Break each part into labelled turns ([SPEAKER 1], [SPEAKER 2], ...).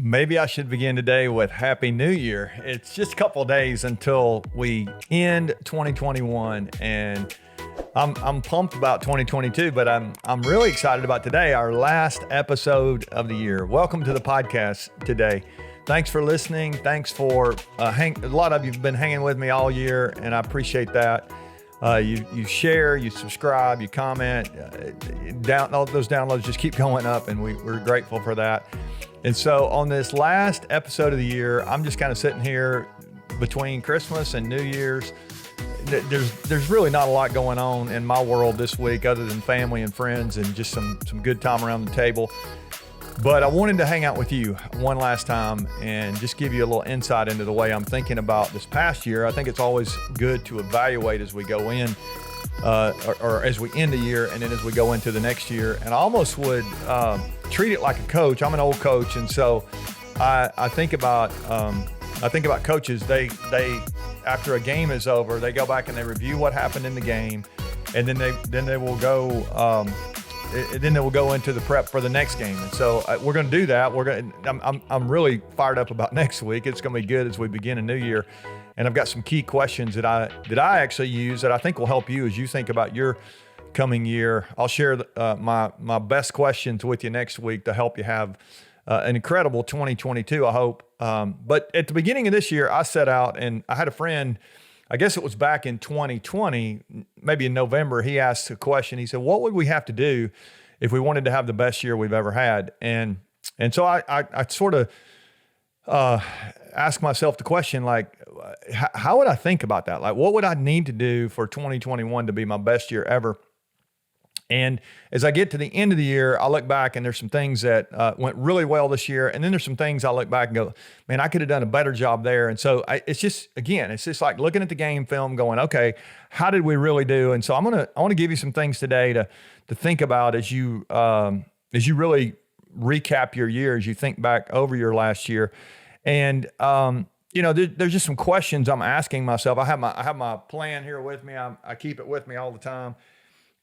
[SPEAKER 1] Maybe I should begin today with Happy New Year. It's just a couple of days until we end 2021, and I'm pumped about 2022, but I'm really excited about today, our last episode of the year. Welcome to the podcast today. Thanks for listening. Thanks for a lot of you've been hanging with me all year, and I appreciate that. You share, you subscribe, you comment. All those downloads just keep going up, and we're grateful for that. And so on this last episode of the year, I'm just kind of sitting here between Christmas and New Year's. There's really not a lot going on in my world this week other than family and friends and just some good time around the table. But I wanted to hang out with you one last time and just give you a little insight into the way I'm thinking about this past year. I think it's always good to evaluate as we go in, or as we end the year and then as we go into the next year. And I almost would treat it like a coach. I'm an old coach, and so I think about coaches. They after a game is over, they go back and they review what happened in the game, and then they will go. Then they will go into the prep for the next game. And so we're going to do that. I'm really fired up about next week. It's going to be good as we begin a new year. And I've got some key questions that I actually use that I think will help you as you think about your coming year. I'll share my best questions with you next week to help you have an incredible 2022, I hope. But at the beginning of this year, I set out, and I had a friend, I guess it was back in 2020, maybe in November, he asked a question. He said, what would we have to do if we wanted to have the best year we've ever had? And so I sort of asked myself the question, like, how would I think about that? Like, what would I need to do for 2021 to be my best year ever? And as I get to the end of the year, I look back and there's some things that went really well this year. And then there's some things I look back and go, man, I could have done a better job there. And so it's just like looking at the game film going, okay, how did we really do? And so I want to give you some things today to think about as you really recap your year, as you think back over your last year. And, there's just some questions I'm asking myself. I have my plan here with me. I keep it with me all the time.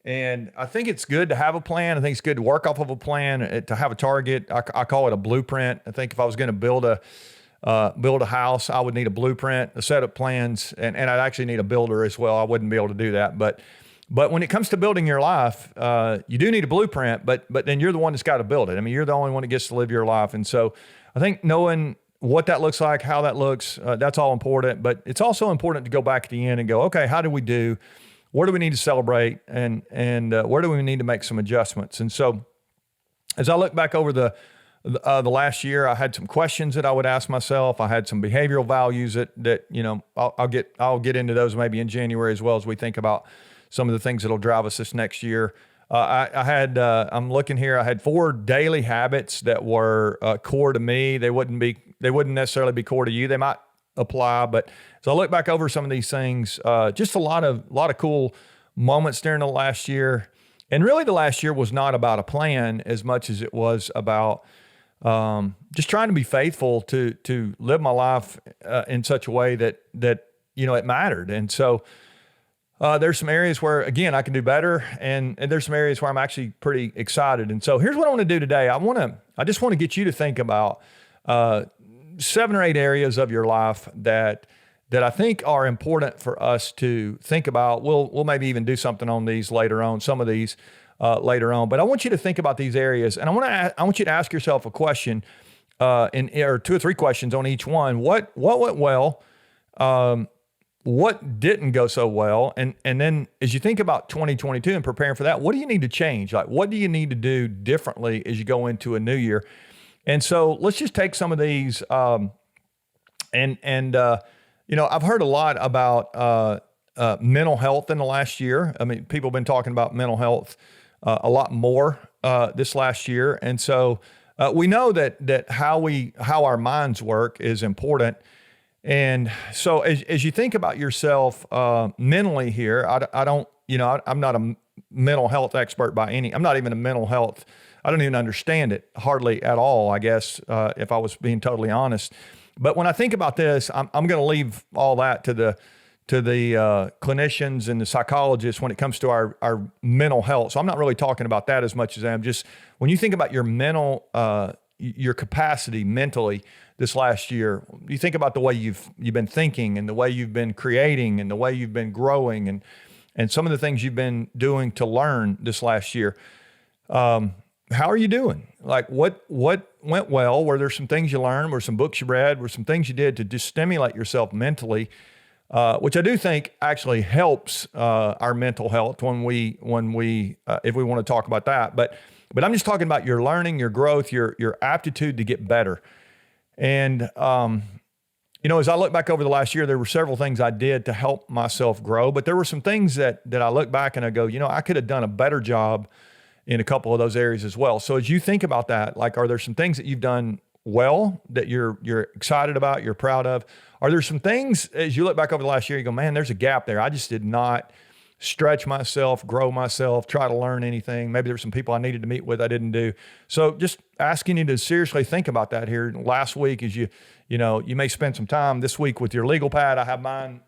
[SPEAKER 1] And I think it's good to have a plan. I think it's good to work off of a plan, to have a target. I call it a blueprint. I think if I was going to build a house, I would need a blueprint, a set of plans, and I'd actually need a builder as well. I wouldn't be able to do that. But when it comes to building your life, you do need a blueprint, but then you're the one that's got to build it. I mean, you're the only one that gets to live your life. And so I think knowing what that looks like, how that looks, that's all important. But it's also important to go back at the end and go, okay, how did we do? Where do we need to celebrate, and where do we need to make some adjustments? And so, as I look back over the last year, I had some questions that I would ask myself. I had some behavioral values that I'll get into those maybe in January as well as we think about some of the things that'll drive us this next year. I'm looking here. I had 4 daily habits that were core to me. They wouldn't necessarily be core to you. They might apply, but so I look back over some of these things, just a lot of cool moments during the last year. And really the last year was not about a plan as much as it was about just trying to be faithful to live my life in such a way that it mattered. And so there's some areas where, again, I can do better, and there's some areas where I'm actually pretty excited. And so here's what I want to do today. I just want to get you to think about 7 or 8 areas of your life that I think are important for us to think about. We'll maybe even do something on these later on, some of these later on. But I want you to think about these areas, and I want you to ask yourself a question, or 2 or 3 questions on each one. What went well? What didn't go so well? And then as you think about 2022 and preparing for that, what do you need to change? Like, what do you need to do differently as you go into a new year? And so let's just take some of these, I've heard a lot about mental health in the last year. I mean, people have been talking about mental health a lot more this last year. And so we know that how our minds work is important. And so as you think about yourself mentally here, I'm not a mental health expert I'm not even a mental health. I don't even understand it hardly at all, I guess, if I was being totally honest. But when I think about this, I'm going to leave all that to the clinicians and the psychologists when it comes to our mental health. So I'm not really talking about that as much as I am just when you think about your mental your capacity mentally this last year. You think about the way you've been thinking and the way you've been creating and the way you've been growing and some of the things you've been doing to learn this last year. How are you doing? Like what went well? Were there some things you learned? Were some books you read? Were some things you did to just stimulate yourself mentally? Which I do think actually helps our mental health when we if we want to talk about that. But I'm just talking about your learning, your growth, your aptitude to get better. And as I look back over the last year, there were several things I did to help myself grow. But there were some things that I look back and I go, I could have done a better job in a couple of those areas as well. So as you think about that, like, are there some things that you've done well that you're excited about, you're proud of? Are there some things as you look back over the last year, you go, man, there's a gap there. I just did not stretch myself, grow myself, try to learn anything. Maybe there's some people I needed to meet with I didn't do. So just asking you to seriously think about that here. Last week, as you may spend some time this week with your legal pad. I have mine.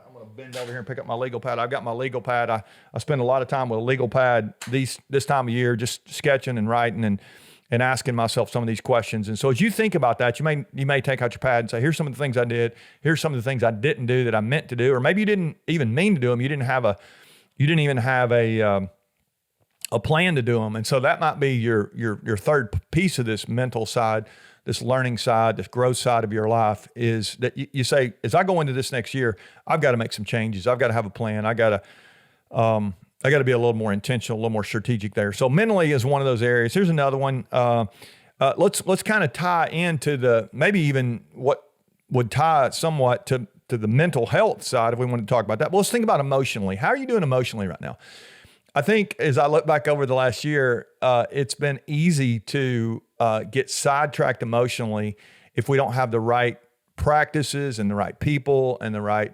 [SPEAKER 1] I'm going to bend over here and pick up my legal pad. I've got my legal pad. I spend a lot of time with a legal pad this time of year, just sketching and writing and asking myself some of these questions. And so as you think about that, you may take out your pad and say, here's some of the things I did. Here's some of the things I didn't do that I meant to do, or maybe you didn't even mean to do them. You didn't even have a plan to do them. And so that might be your third piece of this mental side, this learning side, this growth side of your life, is that you say, as I go into this next year, I've got to make some changes. I've got to have a plan. I got to be a little more intentional, a little more strategic there. So mentally is one of those areas. Here's another one. Let's kind of tie into maybe even what would tie somewhat to the mental health side if we want to talk about that. But let's think about emotionally. How are you doing emotionally right now? I think as I look back over the last year, it's been easy to get sidetracked emotionally if we don't have the right practices and the right people and the right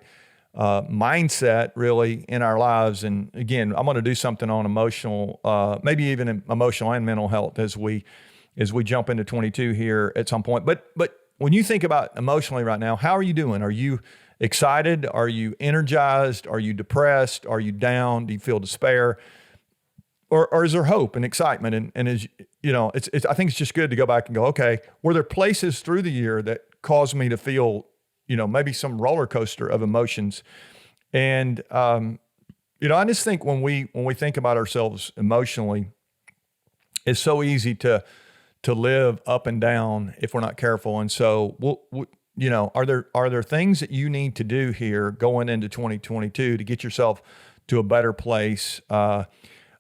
[SPEAKER 1] mindset really in our lives. And again, I'm going to do something on emotional, maybe even emotional and mental health as we jump into 22 here at some point. But when you think about emotionally right now, how are you doing? Are you excited? Are you energized? Are you depressed? Are you down? Do you feel despair? Or is there hope and excitement? And as I think it's just good to go back and go, okay, were there places through the year that caused me to feel, maybe some roller coaster of emotions? And, I just think when we think about ourselves emotionally, it's so easy to live up and down if we're not careful. And so are there things that you need to do here going into 2022 to get yourself to a better place,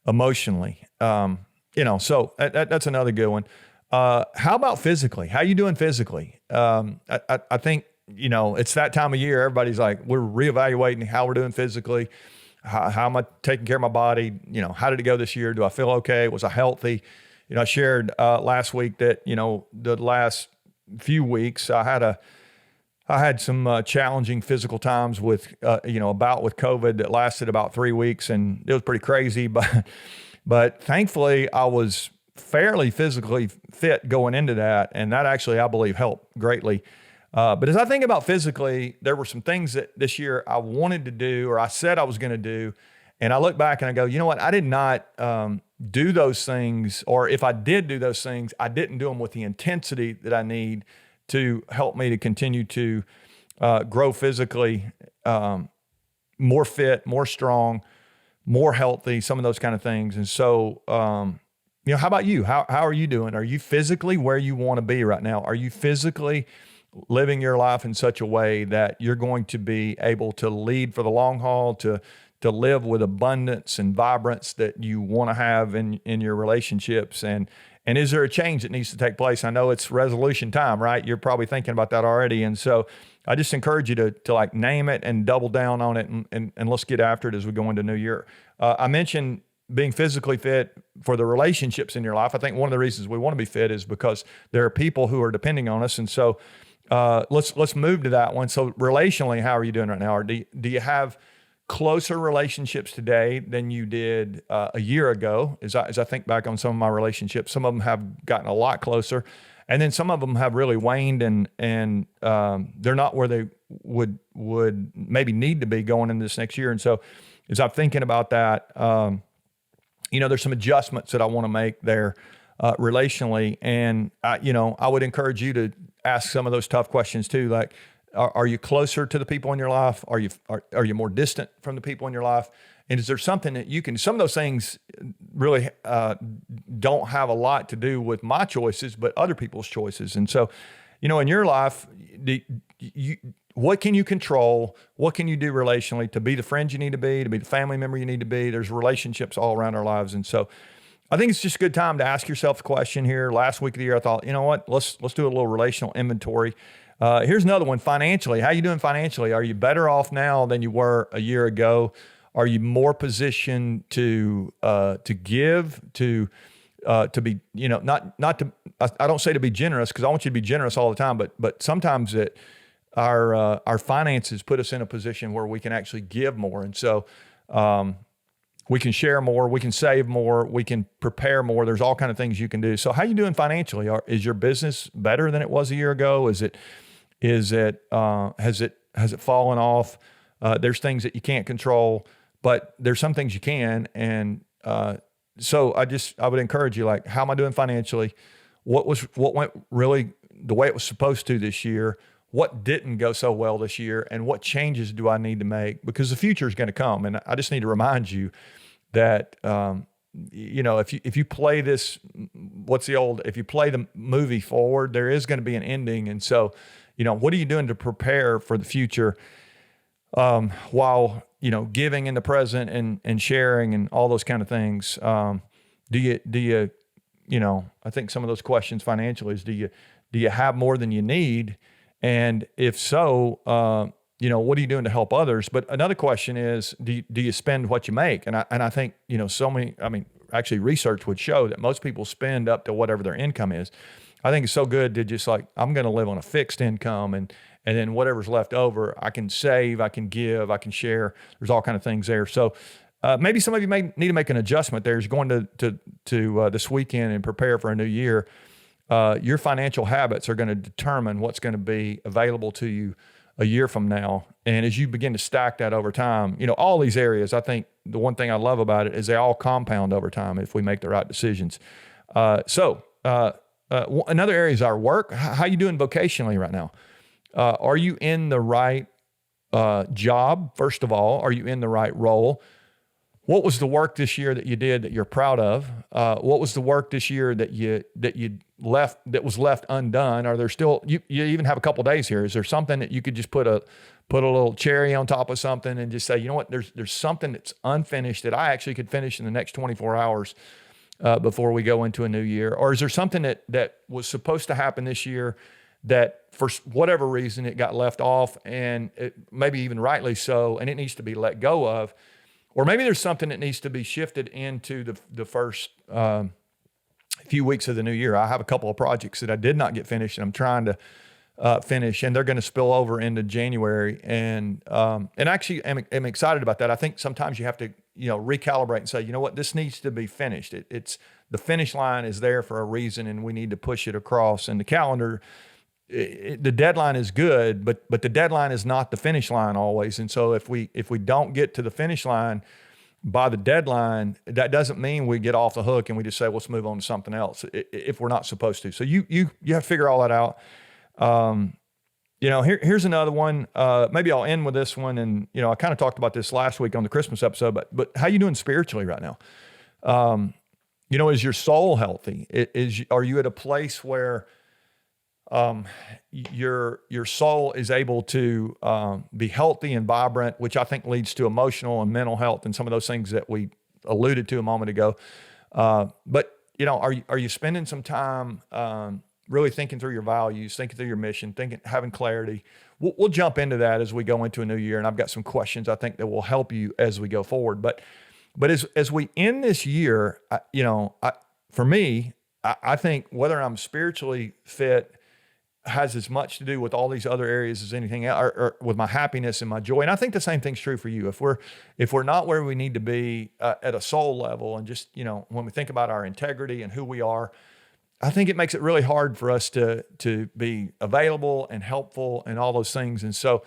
[SPEAKER 1] emotionally? So that's another good one. How about physically? How you doing physically? I think, it's that time of year. Everybody's like, we're reevaluating how we're doing physically. How am I taking care of my body? How did it go this year? Do I feel okay? Was I healthy? I shared last week that, the last few weeks I had some challenging physical times with, a bout with COVID that lasted about 3 weeks, and it was pretty crazy. But thankfully, I was fairly physically fit going into that, and that actually, I believe, helped greatly. But as I think about physically, there were some things that this year I wanted to do, or I said I was going to do, and I look back and I go, you know what? I did not do those things, or if I did do those things, I didn't do them with the intensity that I need to help me to continue to grow physically, more fit, more strong, more healthy, some of those kind of things. And so, how about you? How are you doing? Are you physically where you want to be right now? Are you physically living your life in such a way that you're going to be able to lead for the long haul, to live with abundance and vibrance that you want to have in your relationships? And is there a change that needs to take place? I know it's resolution time, right? You're probably thinking about that already. And so I just encourage you to like name it and double down on it, and let's get after it as we go into new year. I mentioned being physically fit for the relationships in your life. I think one of the reasons we want to be fit is because there are people who are depending on us. And so let's move to that one. So relationally, how are you doing right now? Or do you have closer relationships today than you did a year ago? As I think back on some of my relationships, some of them have gotten a lot closer, and then some of them have really waned, and they're not where they would maybe need to be going into this next year. And so as I'm thinking about that, there's some adjustments that I want to make there relationally. And I would encourage you to ask some of those tough questions too. Like, are you closer to the people in your life? Are you more distant from the people in your life? And is there something that you can? Some of those things really don't have a lot to do with my choices, but other people's choices. And so, in your life, what can you control? What can you do relationally to be the friend you need to be the family member you need to be? There's relationships all around our lives, and so I think it's just a good time to ask yourself the question here. Last week of the year, I thought, you know what? Let's do a little relational inventory. Here's another one. Financially, how you doing financially? Are you better off now than you were a year ago? Are you more positioned to give, to be, not to, I don't say to be generous, because I want you to be generous all the time, but sometimes our finances put us in a position where we can actually give more. And so we can share more, we can save more, we can prepare more. There's all kinds of things you can do. So how you doing financially? Is your business better than it was a year ago? Has it fallen off? There's things that you can't control, but there's some things you can. And so I would encourage you, like, how am I doing financially? What went really the way it was supposed to this year? What didn't go so well this year? And what changes do I need to make? Because the future is going to come. And I just need to remind you that, if you play this, if you play the movie forward, there is going to be an ending. And so, what are you doing to prepare for the future? While, giving in the present and sharing and all those kind of things. Do you, I think some of those questions financially is, do you have more than you need? And if so, what are you doing to help others? But another question is, do you spend what you make? And I think, actually research would show that most people spend up to whatever their income is. I think it's so good to just like, I'm going to live on a fixed income, and then whatever's left over, I can save, I can give, I can share. There's all kind of things there. So maybe some of you may need to make an adjustment there. As you're going to this weekend and prepare for a new year. Your financial habits are going to determine what's going to be available to you a year from now. And as you begin to stack that over time, all these areas, I think the one thing I love about it is they all compound over time if we make the right decisions. Another area is our work. How you doing vocationally right now? Are you in the right job? First of all, are you in the right role? What was the work this year that you did that you're proud of? What was the work this year that was left undone? Are there still, you even have a couple days here. Is there something that you could just put a little cherry on top of something and just say, you know what, there's something that's unfinished that I actually could finish in the next 24 hours before we go into a new year? Or is there something that was supposed to happen this year that for whatever reason it got left off, and maybe even rightly so, and it needs to be let go of? Or maybe there's something that needs to be shifted into the first few weeks of the new year. I have a couple of projects that I did not get finished, and I'm trying to finish, and they're going to spill over into January. And actually, I'm excited about that. I think sometimes you have to recalibrate and say, you know what, this needs to be finished. It's the finish line is there for a reason, and we need to push it across. And the calendar, the deadline is good, but the deadline is not the finish line always. And so if we don't get to the finish line by the deadline, that doesn't mean we get off the hook and we just say, let's move on to something else if we're not supposed to. So you have to figure all that out. Here's another one. Maybe I'll end with this one. And, I kind of talked about this last week on the Christmas episode, but how you doing spiritually right now? Is your soul healthy? Are you at a place where your soul is able to be healthy and vibrant, which I think leads to emotional and mental health and some of those things that we alluded to a moment ago. But are you spending some time really thinking through your values, thinking through your mission, having clarity? We'll jump into that as we go into a new year, and I've got some questions I think that will help you as we go forward. But as we end this year, for me, I think whether I'm spiritually fit has as much to do with all these other areas as anything else, or with my happiness and my joy. And I think the same thing's true for you. If we're not where we need to be at a soul level, and just, when we think about our integrity and who we are, I think it makes it really hard for us to be available and helpful and all those things. And so,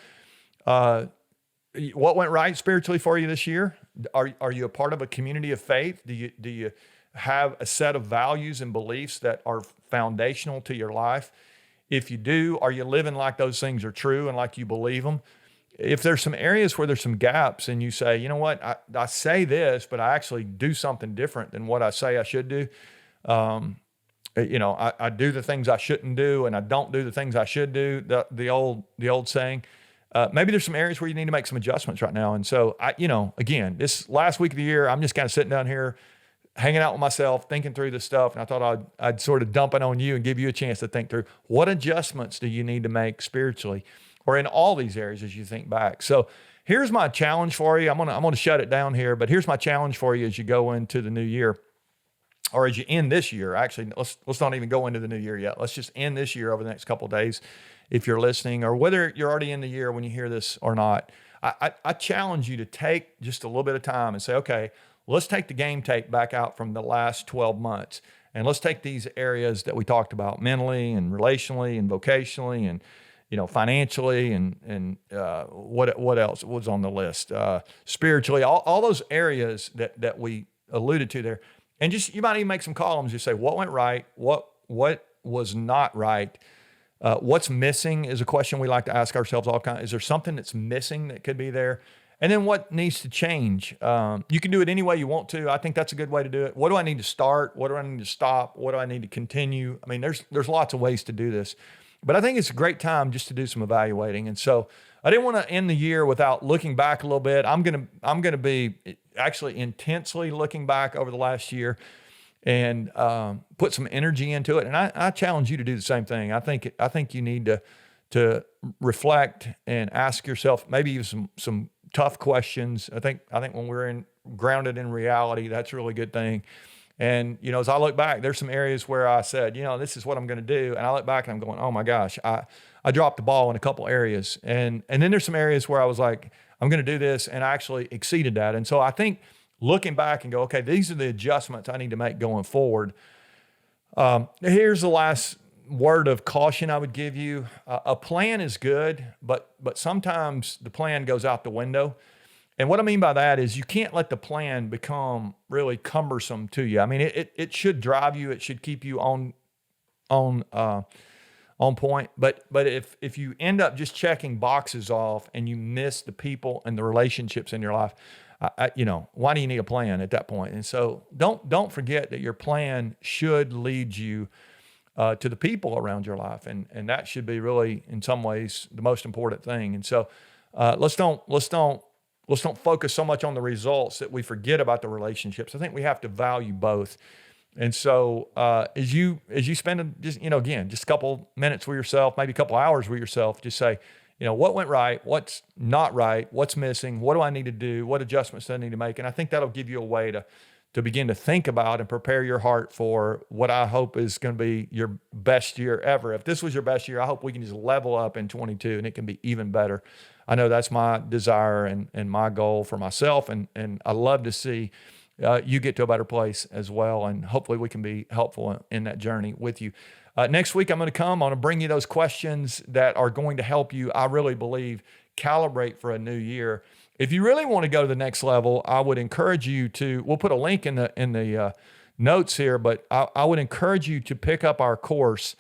[SPEAKER 1] what went right spiritually for you this year? Are you a part of a community of faith? Do you have a set of values and beliefs that are foundational to your life? If you do, are you living like those things are true and like you believe them? If there's some areas where there's some gaps and you say, you know what, I say this, but I actually do something different than what I say I should do. I do the things I shouldn't do and I don't do the things I should do. The old saying. Maybe there's some areas where you need to make some adjustments right now. And so again, this last week of the year, I'm just kind of sitting down here, hanging out with myself, thinking through this stuff. And I thought I'd sort of dump it on you and give you a chance to think through what adjustments do you need to make spiritually or in all these areas as you think back. So here's my challenge for you. I'm gonna shut it down here, but here's my challenge for you as you go into the new year, or as you end this year. Actually, let's not even go into the new year yet. Let's just end this year over the next couple of days, if you're listening, or whether you're already in the year when you hear this or not. I challenge you to take just a little bit of time and say, okay, let's take the game tape back out from the last 12 months. And let's take these areas that we talked about mentally and relationally and vocationally and financially and what else was on the list? Spiritually, all those areas that we alluded to there. And just, you might even make some columns. You say, what went right? What was not right? What's missing is a question we like to ask ourselves all kinds. Is there something that's missing that could be there? And then what needs to change? You can do it any way you want to. I think that's a good way to do it. What do I need to start? What do I need to stop? What do I need to continue? I mean, there's lots of ways to do this. But I think it's a great time just to do some evaluating. And so I didn't want to end the year without looking back a little bit. I'm gonna be actually intensely looking back over the last year and put some energy into it. And I challenge you to do the same thing. I think you need to reflect and ask yourself maybe even some tough questions. I think when we're grounded in reality, that's a really good thing. And, as I look back, there's some areas where I said, this is what I'm going to do. And I look back and I'm going, oh my gosh, I dropped the ball in a couple areas. And then there's some areas where I was like, I'm going to do this. And I actually exceeded that. And so I think looking back and go, okay, these are the adjustments I need to make going forward. Here's the last word of caution I would give you. A plan is good, but sometimes the plan goes out the window. And what I mean by that is you can't let the plan become really cumbersome to you. I mean, it should drive you. It should keep you on point. But if you end up just checking boxes off and you miss the people and the relationships in your life, why do you need a plan at that point? And so don't forget that your plan should lead you to the people around your life, and that should be really, in some ways, the most important thing. And so let's don't focus so much on the results that we forget about the relationships. I think we have to value both. And so as you spend just a couple minutes with yourself, maybe a couple hours with yourself, just say, what went right, what's not right, what's missing, what do I need to do, what adjustments do I need to make? And I think that'll give you a way to begin to think about and prepare your heart for what I hope is going to be your best year ever. If this was your best year, I hope we can just level up in 22 and it can be even better. I know that's my desire and my goal for myself. And I love to see you get to a better place as well. And hopefully we can be helpful in that journey with you. Next week, I'm going to bring you those questions that are going to help you, I really believe, calibrate for a new year. If you really want to go to the next level, I would encourage you we'll put a link in the notes here, but I would encourage you to pick up our course.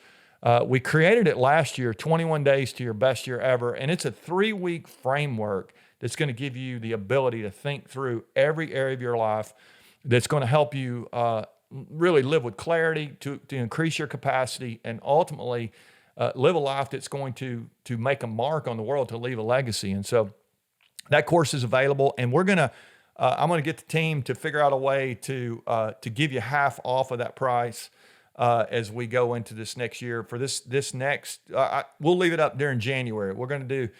[SPEAKER 1] We created it last year, 21 Days to Your Best Year Ever, and it's a 3-week framework that's going to give you the ability to think through every area of your life that's going to help you really live with clarity, to increase your capacity, and ultimately live a life that's going to make a mark on the world, to leave a legacy. And so that course is available, and I'm going to get the team to figure out a way to give you half off of that price as we go into this next year. For this next, we'll leave it up during January. We're going to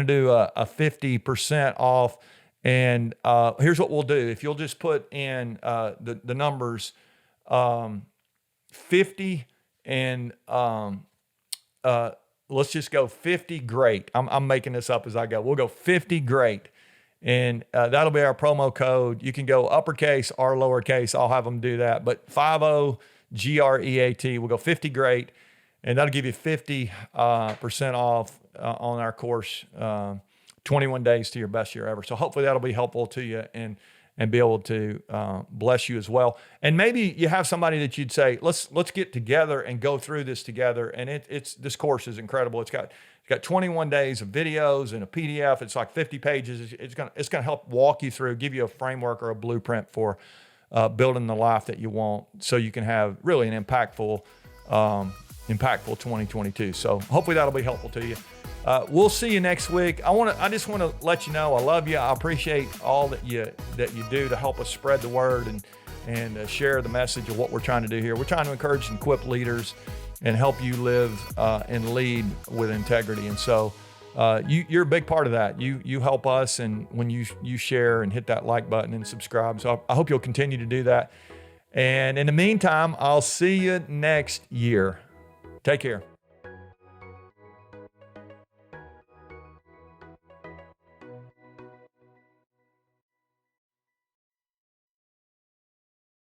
[SPEAKER 1] do a 50% off. And here's what we'll do. If you'll just put in the numbers 50 and let's just go 50 great. I'm making this up as I go. We'll go 50 great. And that'll be our promo code. You can go uppercase or lowercase. I'll have them do that. But 50 GREAT. We'll go 50 great. And that'll give you 50% off on our course, 21 Days to Your Best Year Ever. So hopefully that'll be helpful to you. And and be able to bless you as well. And maybe you have somebody that you'd say, let's get together and go through this together. And this course is incredible. It's got 21 days of videos and a PDF. It's like 50 pages. It's gonna help walk you through, give you a framework or a blueprint for building the life that you want, so you can have really an impactful 2022. So hopefully that'll be helpful to you. We'll see you next week. I just want to let you know I love you. I appreciate all that you do to help us spread the word and share the message of what we're trying to do here. We're trying to encourage and equip leaders and help you live and lead with integrity. And so you're a big part of that. You help us, and when you share and hit that like button and subscribe. So I hope you'll continue to do that. And in the meantime, I'll see you next year. Take care.